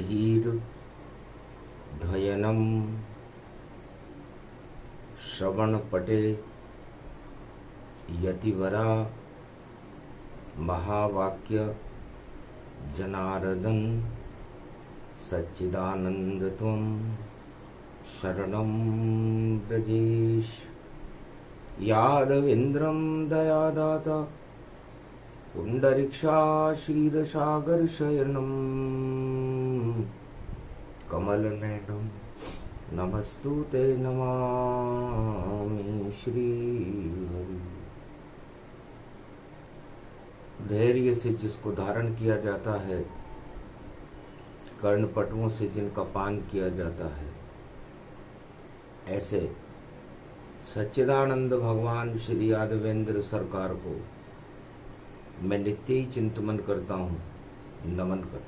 धीर ध्वयनम श्रवणपटे यतिवरा महावाक्य जनार्दन सच्चिदानंदत्वं शरणं ब्रजेश। यादवेन्द्रं दयादाता पुण्डरीक्षाक्षीरसागरशयनं कमलनयनं नमस्तुते नमामि श्रीहरि। धैर्य से जिसको धारण किया जाता है, कर्णपटुओं से जिनका पान किया जाता है, ऐसे सच्चिदानंद भगवान श्री यादवेंद्र सरकार को मैं नित्य ही चिंतन करता हूँ, नमन करता हूँ।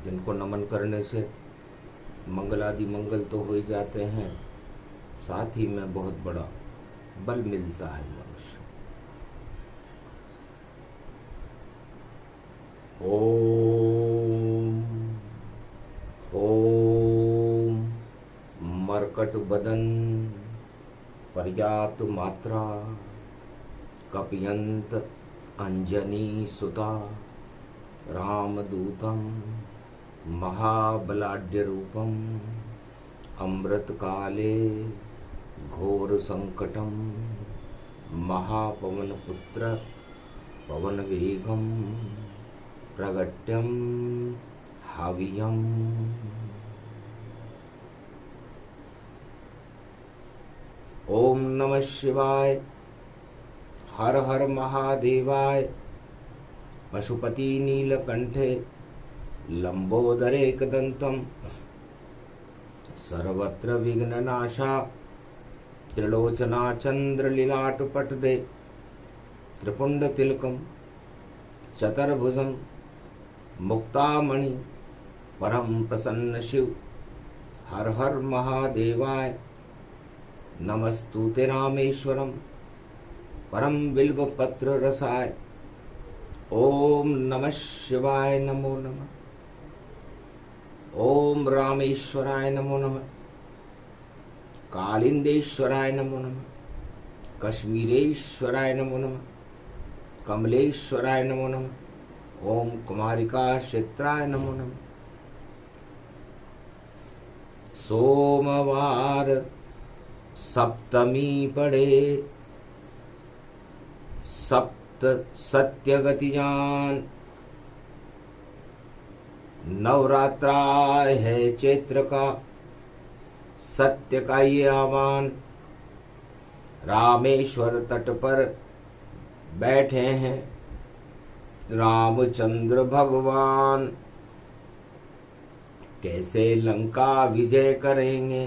जिनको नमन करने से मंगलादि मंगल तो हो ही जाते हैं, साथ ही में बहुत बड़ा बल मिलता है मनुष्य। ओम ओम मरकट बदन पर्याप्त मात्रा कपियंत अंजनी सुता रामदूतम महाबलाढ्य रूपम अमृत काले घोर संकटम महापवन पुत्र पवन वेगम प्रगट्यम हवियम। ओम नमः शिवाय। हर हर महादेवाय। पशुपति नीलकंठे लंबोदरे एकदंतम सर्वत्र विघ्ननाशा त्रिलोचना चंद्रलीलाट पटदे त्रिपुंड तिलकम चतुर्भुजम मुक्तामणि परम प्रसन्न शिव। हर हर महादेवाय। नमस्तुते रामेश्वरम परम बिल्व पत्र रसाय। ओम नमः शिवाय नमो नमः। ओम रामेश्वराय नमो नमः। कालिंदेश्वराय नमो नमः। कश्मीरेश्वराय नमो नमः। कमलेश्वराय नमो नमः। ओम कुमारिका क्षेत्राय नमो नमः। सोमवार सप्तमी पड़े सप्त सत्य गतिजान। नवरात्रा है चैत्र का, सत्य का ये आह्वान। रामेश्वर तट पर बैठे हैं रामचंद्र भगवान। कैसे लंका विजय करेंगे,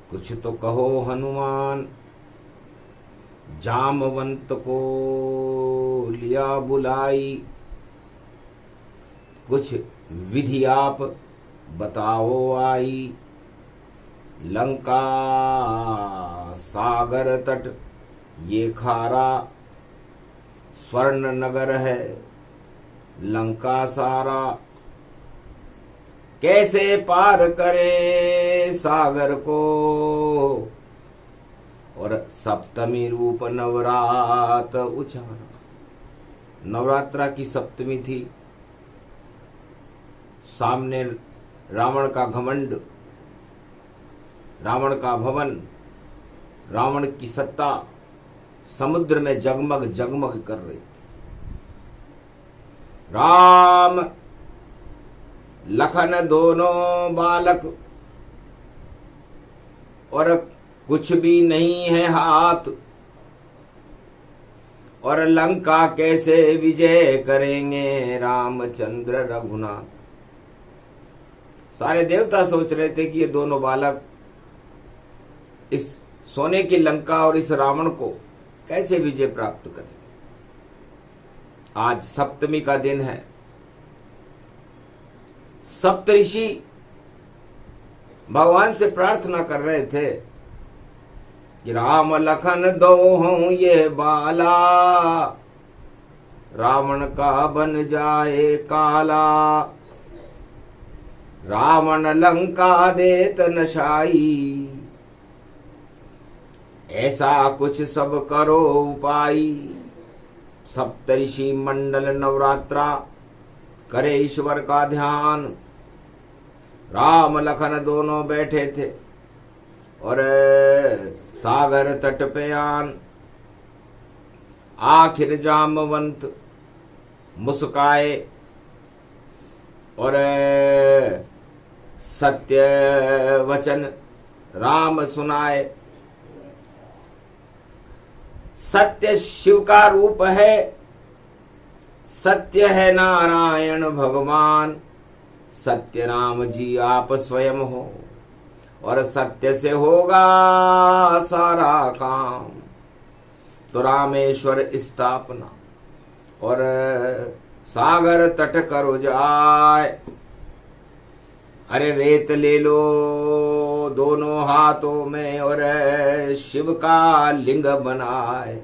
कुछ तो कहो हनुमान। जामवंत को लिया बुलाई, कुछ विधि आप बताओ आई। लंका सागर तट ये खारा स्वर्ण नगर है, लंका सारा। कैसे पार करे सागर को, और सप्तमी रूप नवरात उचारा। नवरात्रा की सप्तमी थी। सामने रावण का घमंड, रावण का भवन, रावण की सत्ता समुद्र में जगमग जगमग कर रही थी। राम लखन दोनों बालक, और कुछ भी नहीं है हाथ, और लंका कैसे विजय करेंगे रामचंद्र रघुनाथ। सारे देवता सोच रहे थे कि ये दोनों बालक इस सोने की लंका और इस रावण को कैसे विजय प्राप्त करें। आज सप्तमी का दिन है। सप्तऋषि भगवान से प्रार्थना कर रहे थे कि राम लखन दो हों ये बाला, रावण का बन जाए काला। रावण लंका देत नशाई, ऐसा कुछ सब करो उपाय। सप्तऋषि मंडल नवरात्रा करे ईश्वर का ध्यान। राम लखन दोनों बैठे थे और सागर तट पे आन। आखिर जामवंत मुस्काए और सत्य वचन राम सुनाए। सत्य शिव का रूप है, सत्य है नारायण भगवान। सत्य राम जी आप स्वयं हो और सत्य से होगा सारा काम। तो रामेश्वर स्थापना और सागर तट करो जाए। अरे रेत ले लो दोनों हाथों में और शिव का लिंग बनाए।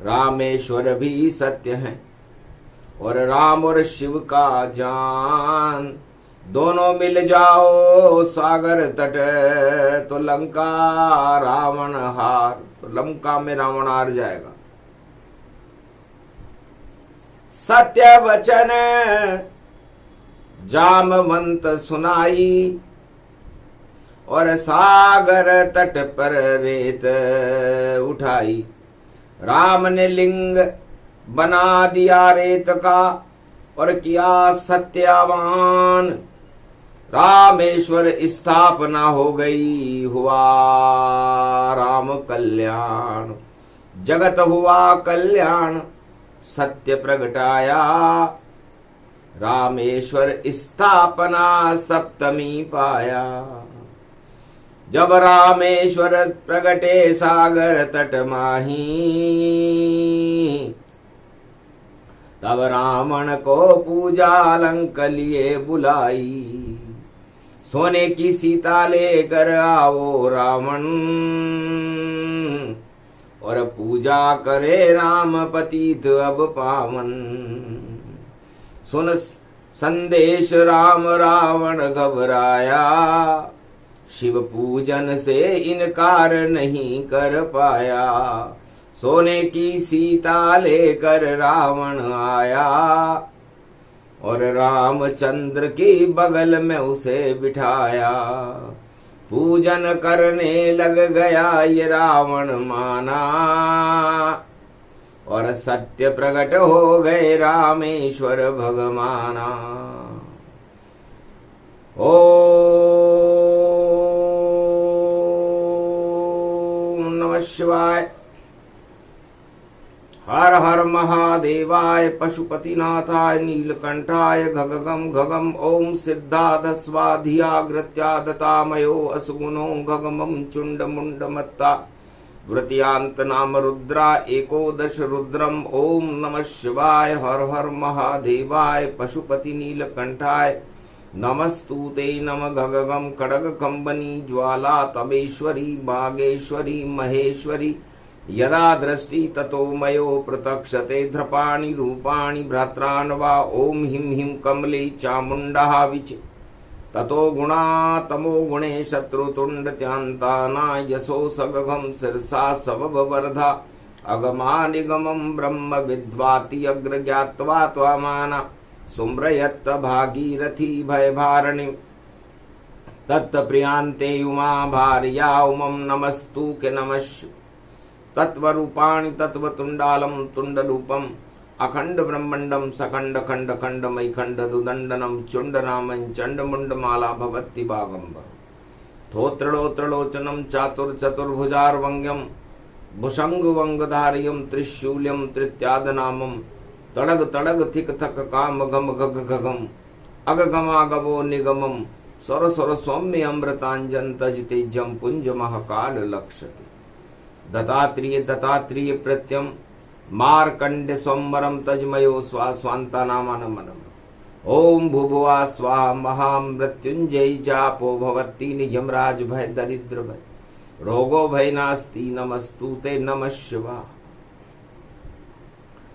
रामेश्वर भी सत्य है और राम और शिव का जान। दोनों मिल जाओ सागर तट तो लंका रावण हार। तो लंका में रावण हार जाएगा। सत्य वचन जामवंत सुनाई और सागर तट पर रेत उठाई। राम ने लिंग बना दिया रेत का और किया सत्यावान। रामेश्वर स्थापना हो गई, हुआ राम कल्याण। जगत हुआ कल्याण, सत्य प्रगटाया। रामेश्वर स्थापना सप्तमी पाया। जब रामेश्वर प्रगटे सागर तट माही, तब रावण को पूजा लंक लिए बुलाई। सोने की सीता लेकर आओ रावण और पूजा करे राम पतित अब पावन। सुन संदेश राम रावण घबराया। शिव पूजन से इनकार नहीं कर पाया। सोने की सीता लेकर रावण आया और रामचंद्र की बगल में उसे बिठाया। पूजन करने लग गया ये रावण माना और सत्य प्रकट हो गए रामेश्वर भगवाना। ओम नमः शिवाय। हर हर महादेवाय पशुपतिनाथाय नीलकंठाय घगगम घगम। ओम सिद्धाध स्वाधियाग्रत्यादतामयो असुगुणो घगमं चुंड मुंड मत्ता वृत्यांत नाम रुद्रा एकोदश रुद्रम। ओम नमः शिवाय। हर हर महादेवाय पशुपति नीलकंठाय नमस्तुते। नम घगगम खड़ग कंबनी ज्वाला तबेश्वरी बागेश्वरी महेश्वरी। यदा दृष्टि ततो मयो प्रतक्षते ध्रपाणि रूपाणि भ्रात्रान्वा। ओम हिम हिम कमले चामुंडा विच ततो गुणा तमो गुणे शत्रुतुंडत्यांताना। यशो सगघम शिरसा सबब वर्धा अगमा निगमं ब्रह्म विद्वाति अग्र ज्ञात्वा त्वामाना। सुम्रयत्त भागीरथी भयभारिणी तत्प्रियांते उमा भार्या उमं नमस्तु के नमः। तत्वरूपाणि तत्वतुंडालं तुंडरूपम् अखंड ब्रह्मंडम सखंड खंड खंडमय खंड दुदंडनम चुंडनामं चंडमुंडमाला भवति बागंबर। थोत्रलोत्रलोचनम चातुर चतुर्भुजार्वंग्यम भुषंग वंगधारियम त्रिशूल्यम त्रित्यादनामम। तड़ग तड़ग थिक थक काम गम गग गगम अगगमागवो निगमम। स्वर स्वर सौम्य अमृतांजन तज तेजम पुंज महाकाल लक्षते। दत्तात्रेय दत्तात्रेय प्रत्यम मार्कंड स्वमरम तजमयो स्वास्वांतानामनमनम। ओम भुभुआ स्वाहा महामृत्युंजय जापो भवती यमराज भय दरिद्र भय रोगो भय नास्ति नमस्तुते नमः शिवा।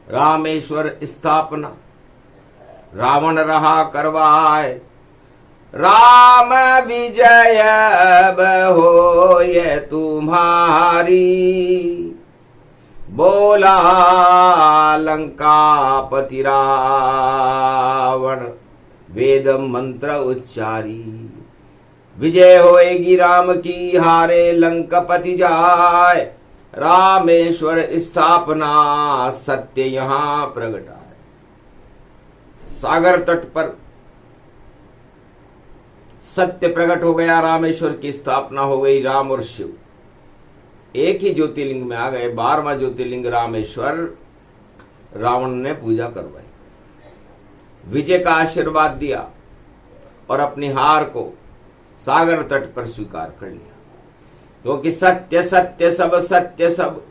रामेश्वर स्थापना रावण रहा करवाए। राम विजय अब होय तुम्हारी, बोला लंकापति रावण वेद मंत्र उच्चारी। विजय होएगी राम की, हारे लंकापति जाय, रामेश्वर स्थापना सत्य यहां प्रगटाए। सागर तट पर सत्य प्रकट हो गया, रामेश्वर की स्थापना हो गई। राम और शिव एक ही ज्योतिर्लिंग में आ गए। 12वां ज्योतिर्लिंग रामेश्वर रावण ने पूजा करवाई, विजय का आशीर्वाद दिया और अपनी हार को सागर तट पर स्वीकार कर लिया, क्योंकि सत्य सत्य सब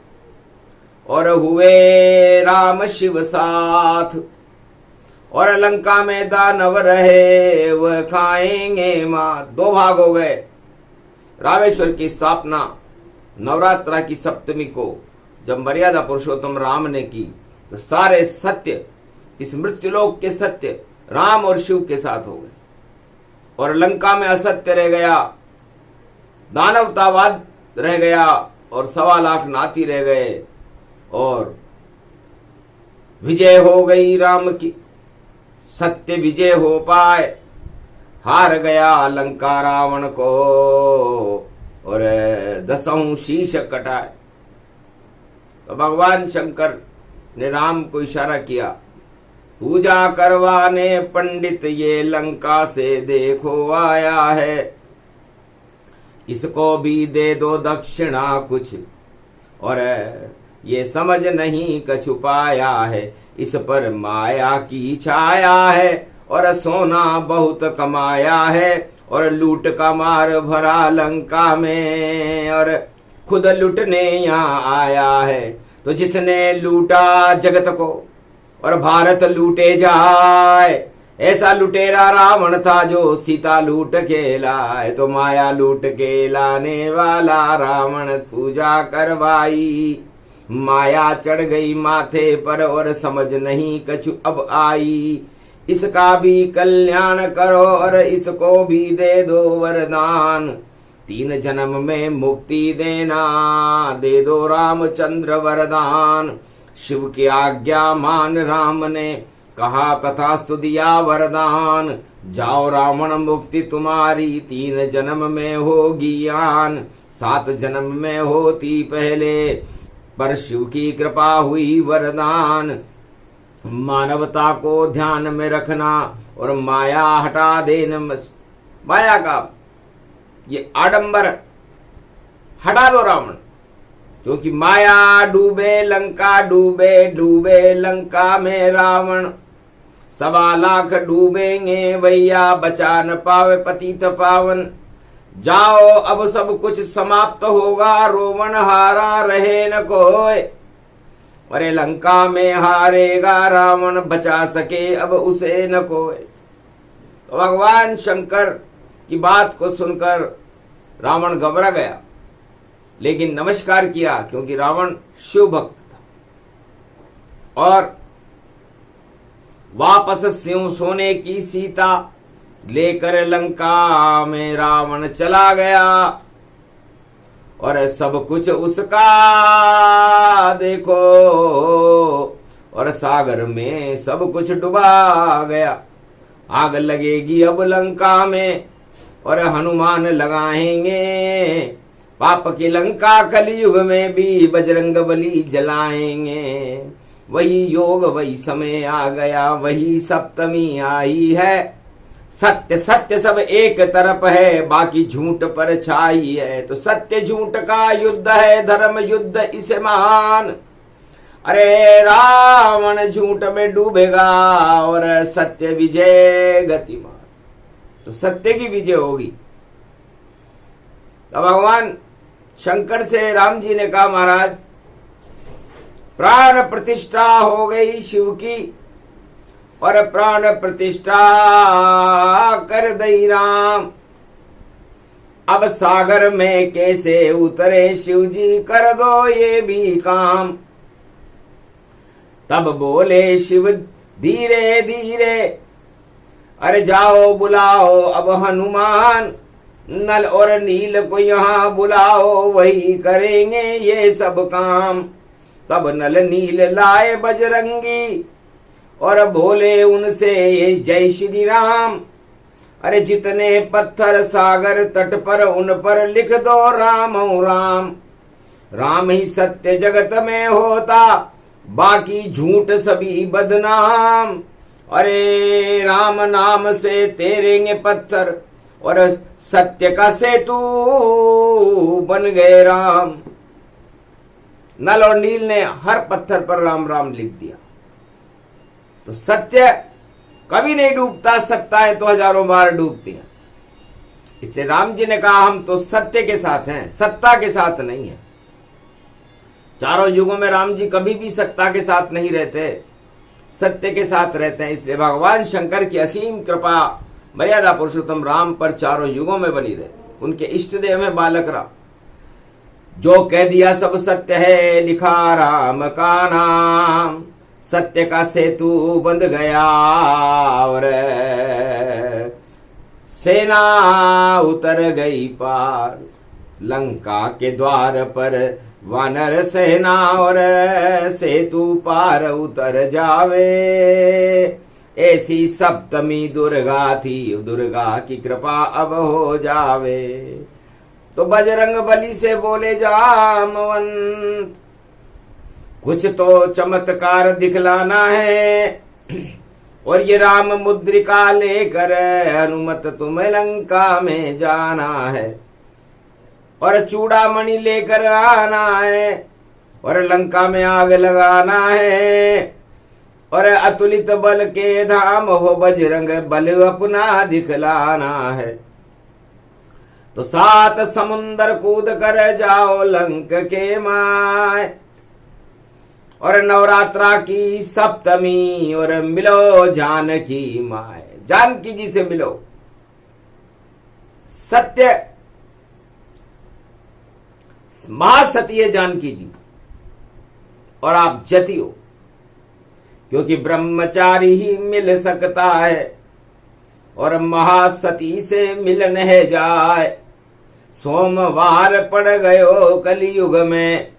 और हुए राम शिव साथ, और लंका में दानव रहे वह खाएंगे मात। 2 भाग हो गए। रामेश्वर की स्थापना नवरात्रा की सप्तमी को जब मर्यादा पुरुषोत्तम राम ने की, तो सारे सत्य, इस मृत्युलोक के सत्य राम और शिव के साथ हो गए, और लंका में असत्य रह गया, दानवतावाद रह गया, और 1.25 लाख नाती रह गए, और विजय हो गई राम की। सत्य विजय हो पाए, हार गया लंका रावण को, और 10 शीश कटाए। तो भगवान शंकर ने राम को इशारा किया, पूजा करवाने पंडित ये लंका से देखो आया है, इसको भी दे दो दक्षिणा कुछ, और ये समझ नहीं कछु पाया है, इस पर माया की छाया है, और सोना बहुत कमाया है, और लूट का मार भरा लंका में, और खुद लूटने यहाँ आया है। तो जिसने लूटा जगत को और भारत लूटे जाए, ऐसा लुटेरा रावण था जो सीता लूट के लाए। तो माया लूट के लाने वाला रावण पूजा करवाई, माया चढ़ गई माथे पर और समझ नहीं कछु अब आई, इसका भी कल्याण करो और इसको भी दे दो वरदान, 3 जन्म में मुक्ति देना दे दो रामचंद्र वरदान। शिव की आज्ञा मान राम ने कहा तथास्तु दिया वरदान, जाओ रावण मुक्ति तुम्हारी 3 जन्म में होगी आन, 7 जन्म में होती पहले, पर शिव की कृपा हुई वरदान। मानवता को ध्यान में रखना और माया हटा देना, माया का ये आडंबर हटा दो रावण, क्योंकि माया डूबे लंका डूबे, डूबे लंका में रावण, 1.25 लाख डूबेंगे भैया, बचा न पावे पतित पावन। जाओ अब सब कुछ समाप्त होगा, रोवन हारा रहे न कोई, अरे लंका में हारेगा रावण, बचा सके अब उसे न कोई। तो भगवान शंकर की बात को सुनकर रावण घबरा गया, लेकिन नमस्कार किया, क्योंकि रावण शिव भक्त था। और वापस सिंह सोने की सीता लेकर लंका में रावण चला गया, और सब कुछ उसका देखो, और सागर में सब कुछ डुबा गया। आग लगेगी अब लंका में और हनुमान लगाएंगे, पाप की लंका कलयुग में भी बजरंग बली जलाएंगे। वही योग वही समय आ गया, वही सप्तमी आई है, सत्य सत्य सब एक तरफ है, बाकी झूठ पर छाई है। तो सत्य झूठ का युद्ध है, धर्म युद्ध इसे महान, अरे रावण झूठ में डूबेगा और सत्य विजय गतिमान। तो सत्य की विजय होगी। तो भगवान शंकर से राम जी ने कहा, महाराज प्राण प्रतिष्ठा हो गई शिव की, और प्राण प्रतिष्ठा कर दई राम, अब सागर में कैसे उतरे शिव जी, कर दो ये भी काम। तब बोले शिव धीरे धीरे, अरे जाओ बुलाओ अब हनुमान, नल और नील को यहाँ बुलाओ, वही करेंगे ये सब काम। तब नल नील लाए बजरंगी और बोले उनसे ये जय श्री राम। अरे जितने पत्थर सागर तट पर उन पर लिख दो राम राम। राम ही सत्य जगत में होता, बाकी झूठ सभी बदनाम। अरे राम नाम से तेरेंगे पत्थर और सत्य का सेतु बन गए राम। नल और नील ने हर पत्थर पर राम राम लिख दिया। तो सत्य कभी नहीं डूबता, सत्ताएं तो हजारों बार डूबती हैं। इसलिए राम जी ने कहा हम तो सत्य के साथ हैं, सत्ता के साथ नहीं है। चारों युगों में राम जी कभी भी सत्ता के साथ नहीं रहते, सत्य के साथ रहते हैं। इसलिए भगवान शंकर की असीम कृपा मर्यादा पुरुषोत्तम राम पर चारों युगों में बनी रहती। उनके इष्ट देव है बालक राम। जो कह दिया सब सत्य है, लिखा राम का नाम। सत्य का सेतु बंध गया और सेना उतर गई पार। लंका के द्वार पर वानर सेना और सेतु पार उतर जावे। ऐसी सप्तमी दुर्गा थी, दुर्गा की कृपा अब हो जावे। तो बजरंग बली से बोले जामवंत, कुछ तो चमत्कार दिखलाना है और ये राम मुद्रिका लेकर हनुमत तुम्हें लंका में जाना है और चूड़ामणि लेकर आना है और लंका में आग लगाना है और अतुलित बल के धाम हो बजरंग बल अपना दिखलाना है। तो 7 समुंदर कूद कर जाओ लंक के माय और नवरात्रा की सप्तमी और मिलो जानकी माय। जानकी जी से मिलो। सत्य महासती है जानकी जी और आप जति हो, क्योंकि ब्रह्मचारी ही मिल सकता है और महासती से मिलन है जाए। सोमवार पड़ गयो कलयुग में,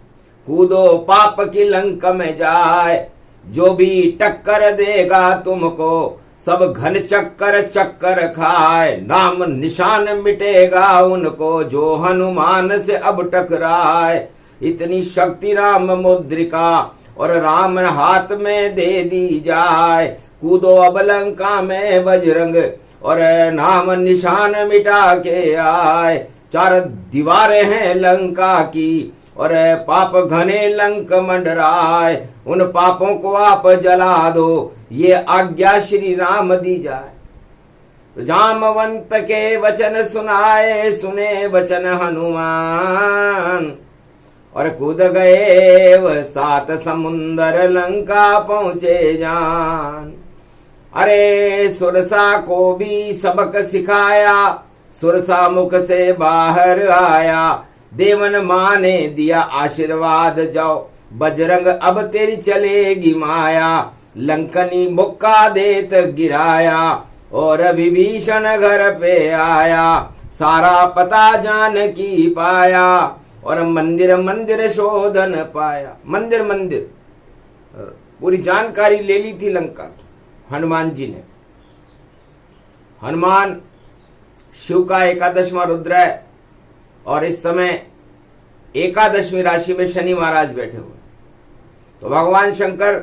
कूदो पाप की लंक में जाए। जो भी टक्कर देगा तुमको सब घन चक्कर चक्कर खाए। नाम निशान मिटेगा उनको जो हनुमान से अब टकराए। इतनी शक्ति राम मुद्रिका और राम हाथ में दे दी जाए। कूदो अब लंका में बजरंग और नाम निशान मिटा के आए। 4 दीवारें हैं लंका की और पाप घने लंक मंडराए। उन पापों को आप जला दो, ये आज्ञा श्री राम दी जाए। तो जामवंत के वचन सुनाए, सुने वचन हनुमान और कूद गए वह 7 समुंदर लंका पहुंचे जान। अरे सुरसा को भी सबक सिखाया, सुरसा मुख से बाहर आया। देवन माँ ने दिया आशीर्वाद, जाओ बजरंग अब तेरी चलेगी माया। लंकनी मुक्का देत गिराया और विभीषण घर पे आया। सारा पता जानकी पाया और मंदिर मंदिर शोधन पाया। मंदिर मंदिर पूरी जानकारी ले ली थी लंका की हनुमान जी ने। हनुमान शिव का 11वां रुद्र है और इस समय 11वीं राशि में शनि महाराज बैठे हुए। तो भगवान शंकर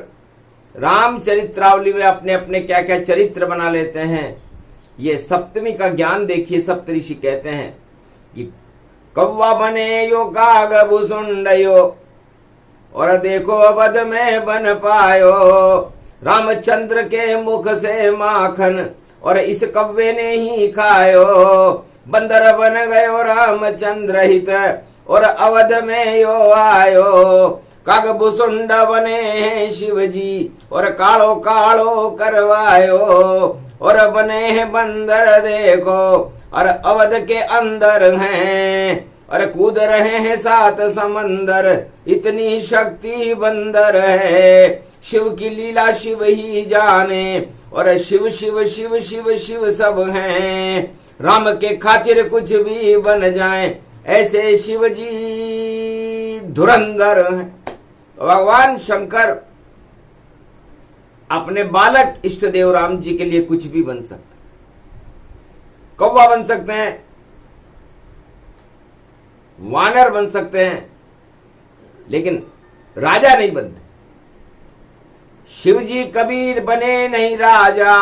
रामचरित्रावली में अपने अपने क्या क्या चरित्र बना लेते हैं। ये सप्तमी का ज्ञान देखिए। सप्तऋषि कहते हैं कि कौवा बने यो काग भुसुंडयो और देखो अवध में बन पायो। रामचंद्र के मुख से माखन और इस कौवे ने ही खायो। बंदर बन गयो रामचंद्र हित और अवध में यो आयो। कागभुसुंड बने हैं शिव जी और कालो कालो करवायो। और बने हैं बंदर देखो और अवध के अंदर हैं और कूद रहे हैं 7 समंदर। इतनी शक्ति बंदर है शिव की लीला शिव ही जाने, और शिव शिव शिव शिव शिव सब हैं, राम के खातिर कुछ भी बन जाए, ऐसे शिव जी धुरंधर हैं। भगवान शंकर अपने बालक इष्ट देव राम जी के लिए कुछ भी बन सकते, कौवा बन सकते हैं, वानर बन सकते हैं, लेकिन राजा नहीं बनते। शिव जी कबीर बने नहीं राजा,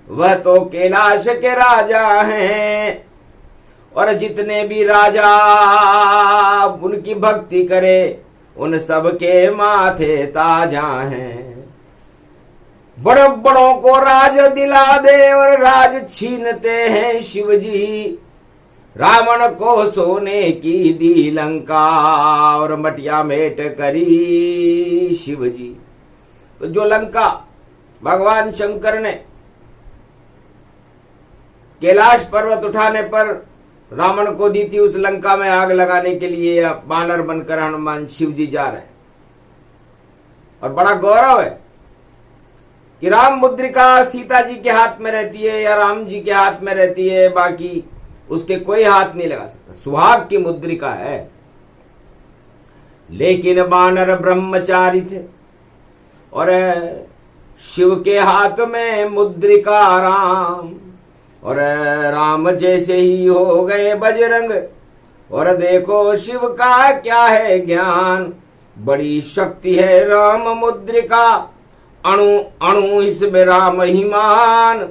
वह तो कैलाश के राजा हैं, और जितने भी राजा उनकी भक्ति करे उन सब के माथे ताजा हैं। बड़ों बड़ों को राज दिला दे और राज छीनते हैं शिव जी, रावण को सोने की दी लंका और मटिया मेट करी शिव जी। तो जो लंका भगवान शंकर ने कैलाश पर्वत उठाने पर रावण को दी थी, उस लंका में आग लगाने के लिए बानर बनकर हनुमान शिव जी जा रहे हैं। और बड़ा गौरव है कि राम मुद्रिका सीता जी के हाथ में रहती है या राम जी के हाथ में रहती है, बाकी उसके कोई हाथ नहीं लगा सकता, सुहाग की मुद्रिका है। लेकिन बानर ब्रह्मचारी थे और शिव के हाथ में मुद्रिका राम, और राम जैसे ही हो गए बजरंग, और देखो शिव का क्या है ज्ञान, बड़ी शक्ति है राम मुद्रिका, अणु अणु इसमें राम ही मान,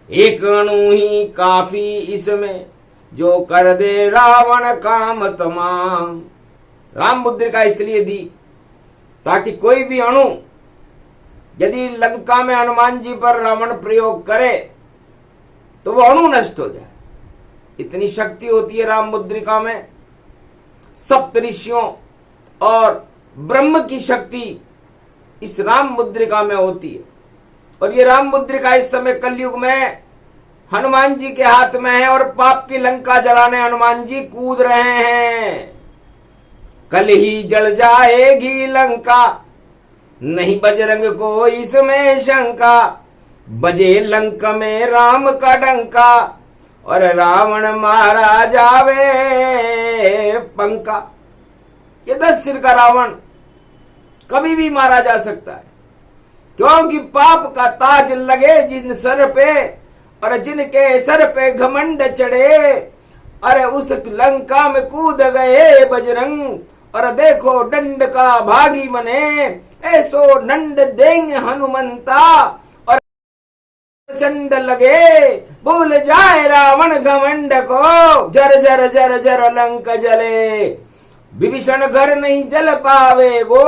एक अणु ही काफी इसमें जो कर दे रावण काम तमाम। राम मुद्रिका इसलिए दी ताकि कोई भी अणु यदि लंका में हनुमान जी पर रावण प्रयोग करे तो वो अणु नष्ट हो जाए। इतनी शक्ति होती है राम मुद्रिका में। सप्त ऋषियों और ब्रह्म की शक्ति इस राम मुद्रिका में होती है, और ये राम मुद्रिका इस समय कलयुग में हनुमान जी के हाथ में है, और पाप की लंका जलाने हनुमान जी कूद रहे हैं। कल ही जल जाएगी लंका, नहीं बजरंग को इसमें शंका, बजे लंका में राम का डंका, और रावण मारा जावे पंका। ये 10 सिर का रावण कभी भी मारा जा सकता है, क्योंकि पाप का ताज लगे जिन सर पे, और जिनके सर पे घमंड चढ़े, अरे उस लंका में कूद गए बजरंग, और देखो दंड का भागी बने, ऐसो दंड देंगे हनुमंता, और चंड लगे भूल जाए रावण घमंड को, जर जर जर जर लंक जले, विभीषण घर नहीं जल पावे गो,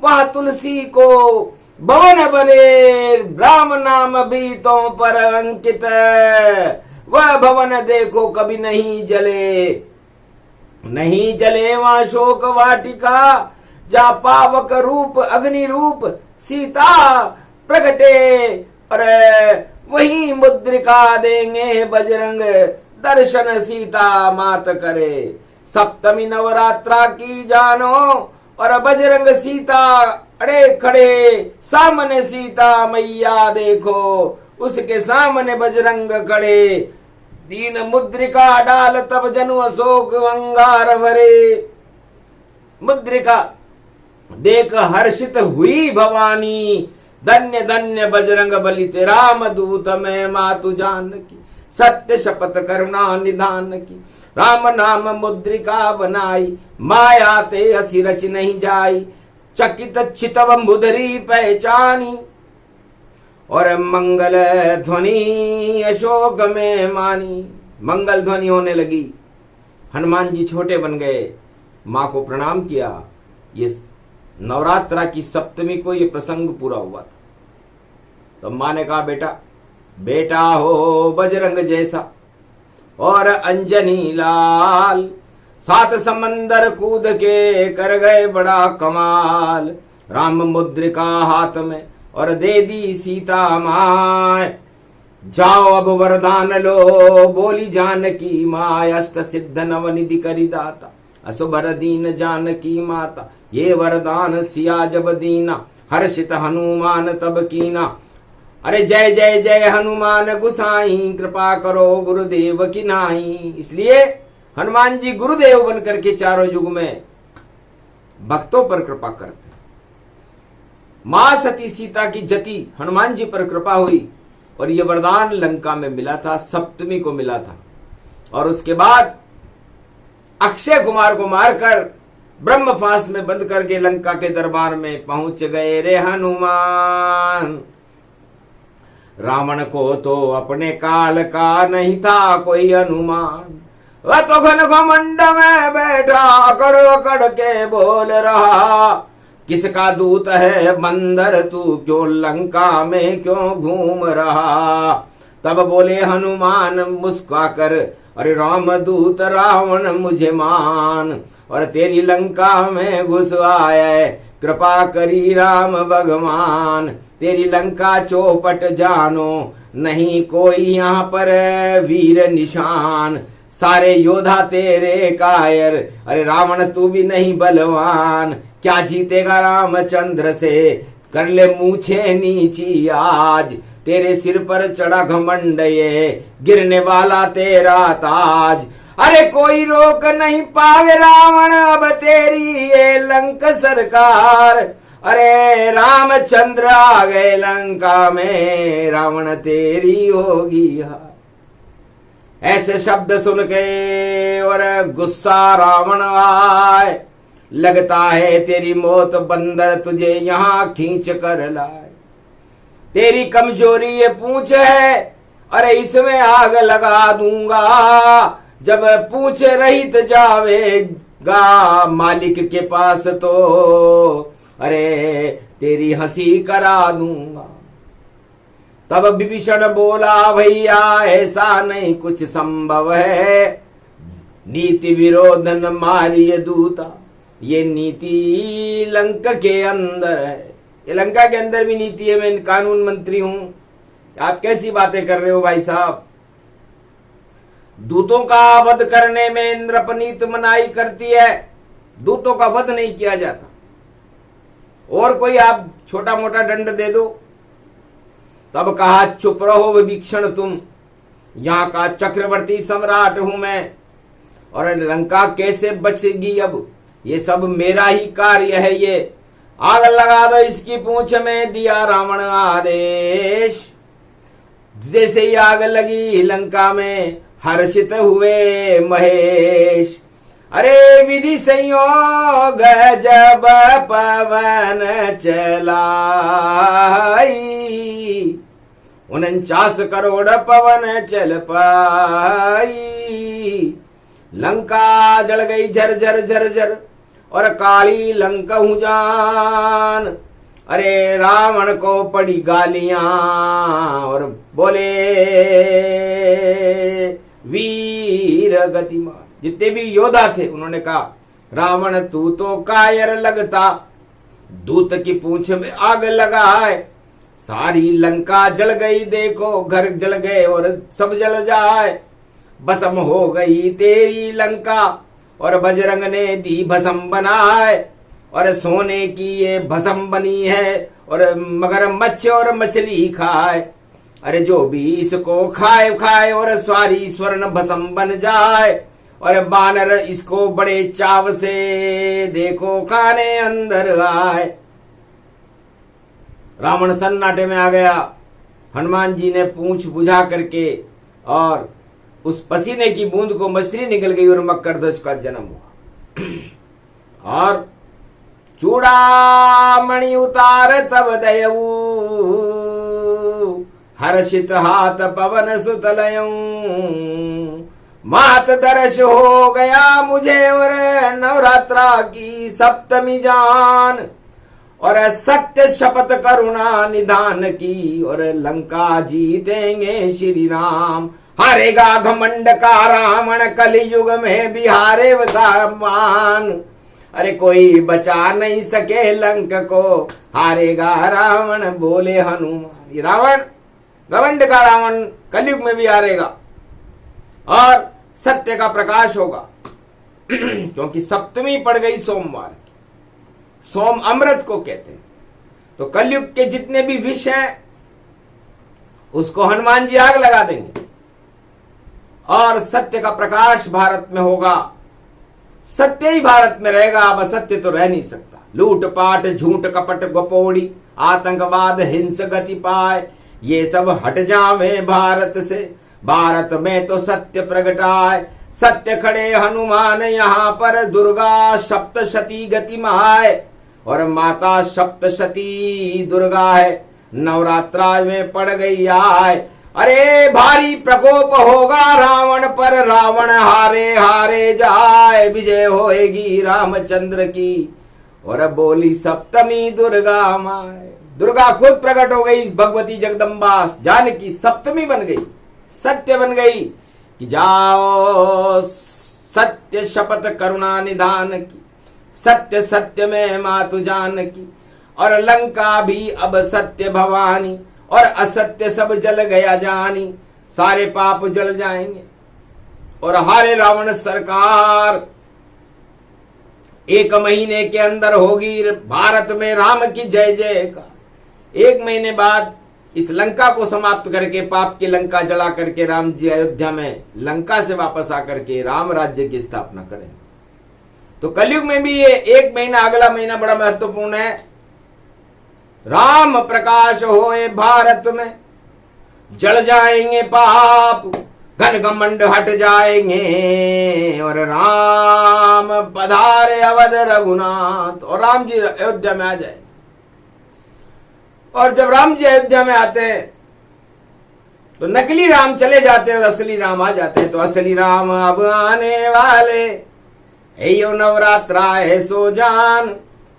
वहां तुलसी को भवन बने, राम नाम बीतों पर अंकित, वह भवन देखो कभी नहीं जले, नहीं जले वहां शोक वाटिका, जा पावक रूप अग्नि रूप सीता प्रगटे, और वही मुद्रिका देंगे बजरंग, दर्शन सीता मात करे। सप्तमी नवरात्रा की जानो, और बजरंग सीता अड़े खड़े, सामने सीता मैया देखो, उसके सामने बजरंग खड़े, दीन मुद्रिका डाल तब जनु अशोक अंगार भरे। मुद्रिका देख हर्षित हुई भवानी, धन्य धन्य बजरंग बली ते राम दूत में मातु जान की, सत्य शपथ करुणा निधान की, राम नाम मुद्रिका बनाई, माया ते हसी रच नहीं जाई, चकित चितव मुदरी पहचानी, और मंगल ध्वनि अशोक में मानी। मंगल ध्वनि होने लगी, हनुमान जी छोटे बन गए, माँ को प्रणाम किया। ये नवरात्रा की सप्तमी को ये प्रसंग पूरा हुआ था। तो माँ ने कहा, बेटा बेटा हो बजरंग जैसा और अंजनी लाल, 7 समंदर कूद के कर गए बड़ा कमाल, राम मुद्रिका हाथ में और दे दी सीता माय, जाओ अब वरदान लो बोली जानकी माय, अष्ट सिद्ध नवनिधि करी दाता, असुभर दीन जानकी माता, ये वरदान सिया जब दीना, हर्षित हनुमान तब कीना। अरे जय जय जय हनुमान गुसाई, कृपा करो गुरुदेव की नाई। इसलिए हनुमान जी गुरुदेव बनकर के चारों युग में भक्तों पर कृपा करते। मां सती सीता की जति हनुमान जी पर कृपा हुई और यह वरदान लंका में मिला था, सप्तमी को मिला था। और उसके बाद अक्षय कुमार को मारकर ब्रह्म फांस में बंद करके लंका के दरबार में पहुंच गए रे हनुमान। रावण को तो अपने काल का नहीं था कोई अनुमान, वह तो घन घमंड में बैठा अकड़ अकड़ के बोल रहा, किसका दूत है बंदर तू, क्यों लंका में क्यों घूम रहा। तब बोले हनुमान मुस्कुरा कर, अरे राम दूत रावण मुझे मान, और तेरी लंका में घुस आए कृपा करी राम भगवान। तेरी लंका चौपट जानो, नहीं कोई यहाँ पर वीर निशान, सारे योद्धा तेरे कायर, अरे रावण तू भी नहीं बलवान। क्या जीतेगा रामचंद्र से, कर ले मूछे नीची आज, तेरे सिर पर चढ़ा घमंड ये, गिरने वाला तेरा ताज। अरे कोई रोक नहीं पावे रावण अब तेरी ये लंक सरकार, अरे रामचंद्र आ गए लंका में, रावण तेरी होगी हार। ऐसे शब्द सुन के और गुस्सा रावण आए, लगता है तेरी मौत बंदर तुझे यहाँ खींच कर लाए। तेरी कमजोरी ये पूंछ है, अरे इसमें आग लगा दूंगा, जब पूंछ रहित जावेगा मालिक के पास तो, अरे तेरी हंसी करा दूंगा। तब विभीषण बोला भैया ऐसा नहीं कुछ संभव है, नीति विरोधन मारिय दूता, ये नीति लंका के अंदर है। ये लंका के अंदर भी नीति है, मैं कानून मंत्री हूं। आप कैसी बातें कर रहे हो भाई साहब। दूतों का वध करने में इंद्रपनीत मनाही करती है, दूतों का वध नहीं किया जाता। और कोई आप छोटा मोटा दंड दे दो। तब कहा चुप रहो विभीषण तुम, यहां का चक्रवर्ती सम्राट हूं मैं, और लंका कैसे बचेगी अब, ये सब मेरा ही कार्य है। ये आग लगा दो इसकी पूंछ में, दिया रावण आदेश। जैसे ही आग लगी लंका में हर्षित हुए महेश। अरे विधि संयोग जब पवन चलाई, 49 करोड़ पवन चल पाई। लंका जल गई झर झर झर, और काली लंका हूं जान। अरे रावण को पड़ी गालियां और बोले वीर गतिमान। जितने भी योद्धा थे उन्होंने कहा रावण तू तो कायर लगता, दूत की पूंछ में आग लगाए। सारी लंका जल गई, देखो घर जल गए और सब जल जाए। भस्म हो गई तेरी लंका और बजरंग ने दी भस्म बनाए। और सोने की ये भस्म बनी है और मगरमच्छ और मछली खाए। अरे जो भी इसको खाए खाए और सारी स्वर्ण भस्म बन जाए। और बानर इसको बड़े चाव से देखो खाने अंदर आए। रावण सन्नाटे में आ गया। हनुमान जी ने पूंछ बुझा करके और उस पसीने की बूंद को मछली निकल गई और मकरध्वज का जन्म हुआ। और चूड़ामणि उतार तब दयऊ, हर्षित हाथ पवन सुतलयऊ। मात दर्श हो गया मुझे और नवरात्रा की सप्तमी जान। और सत्य शपथ करुणा निधान की और लंका जीतेंगे श्री राम। हारेगा घमंड का रावण कलयुग में भी हारेगा मान। अरे कोई बचा नहीं सके लंक को, हारेगा रावण बोले हनुमान। ये रावण घमंड का रावण कलयुग में भी हारेगा और सत्य का प्रकाश होगा। क्योंकि सप्तमी पड़ गई सोमवार की। सोम अमृत को कहते हैं। तो कलयुग के जितने भी विष हैं उसको हनुमान जी आग लगा देंगे और सत्य का प्रकाश भारत में होगा। सत्य ही भारत में रहेगा, अब असत्य तो रह नहीं सकता। लूट पाट झूठ कपट गोपोड़ी आतंकवाद हिंस गति पाए, ये सब हट जावे भारत से, भारत में तो सत्य प्रगटाए। सत्य खड़े हनुमान यहाँ पर, दुर्गा सप्तशती गति महाय, और माता सप्तशती दुर्गा है, नवरात्रा में पड़ गई आए। अरे भारी प्रकोप होगा रावण पर, रावण हारे हारे जाए, विजय होएगी रामचंद्र की। और बोली सप्तमी दुर्गा माए, दुर्गा खुद प्रकट हो गई, भगवती जगदम्बा जानकी सप्तमी बन गई, सत्य बन गई कि जाओ सत्य शपथ करुणा निधान की, सत्य सत्य में मातु जानकी। और लंका भी अब सत्य भवानी, और असत्य सब जल गया जानी, सारे पाप जल जाएंगे और हारे रावण सरकार। 1 महीने के अंदर होगी भारत में राम की जय जयकार। 1 महीने बाद इस लंका को समाप्त करके, पाप की लंका जला करके राम जी अयोध्या में लंका से वापस आकर के राम राज्य की स्थापना करें। तो कलयुग में भी ये 1 महीना, अगला महीना बड़ा महत्वपूर्ण है। राम प्रकाश होए भारत में, जल जाएंगे पाप, घन घमंड हट जाएंगे, और राम पधारे अवध रघुनाथ, और राम जी अयोध्या में आ जाए। और जब राम जी अयोध्या में आते हैं तो नकली राम चले जाते हैं और असली राम आ जाते हैं। तो असली राम अब आने वाले, यो नवरात्रा है सो जान,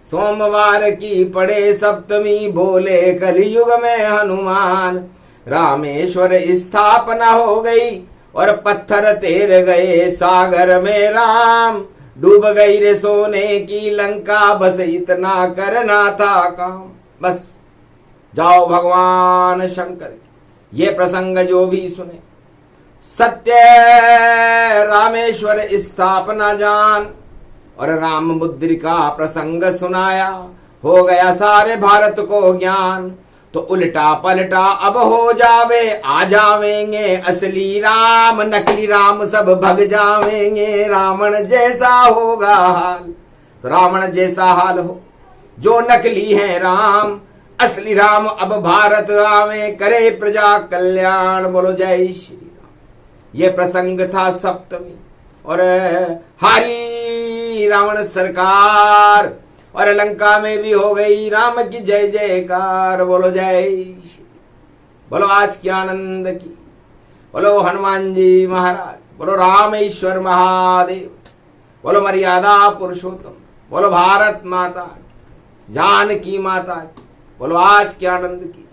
सोमवार की पड़े सप्तमी, बोले कलयुग में हनुमान। रामेश्वर स्थापना हो गई और पत्थर तैर गए सागर में राम, डूब गई रे सोने की लंका, बस इतना करना था काम। बस जाओ भगवान शंकर की ये प्रसंग जो भी सुने, सत्य रामेश्वर स्थापना जान, और राम मुद्रिका प्रसंग सुनाया, हो गया सारे भारत को ज्ञान। तो उल्टा पलटा अब हो जावे, आ जावेंगे असली राम, नकली राम सब भग जावेंगे, रावण जैसा होगा हाल। तो रावण जैसा हाल हो, जो नकली है राम, असली राम अब भारत आवे, करे प्रजा कल्याण। बोलो जय श्री राम। ये प्रसंग था सप्तमी, और हारी रावण सरकार, और लंका में भी हो गई राम की जय जयकार। बोलो जय श्री, बोलो आज की आनंद की, बोलो हनुमान जी महाराज, बोलो रामेश्वर महादेव, बोलो मर्यादा पुरुषोत्तम, बोलो भारत माता, जानकी माता, बोलो आज की आनंद की।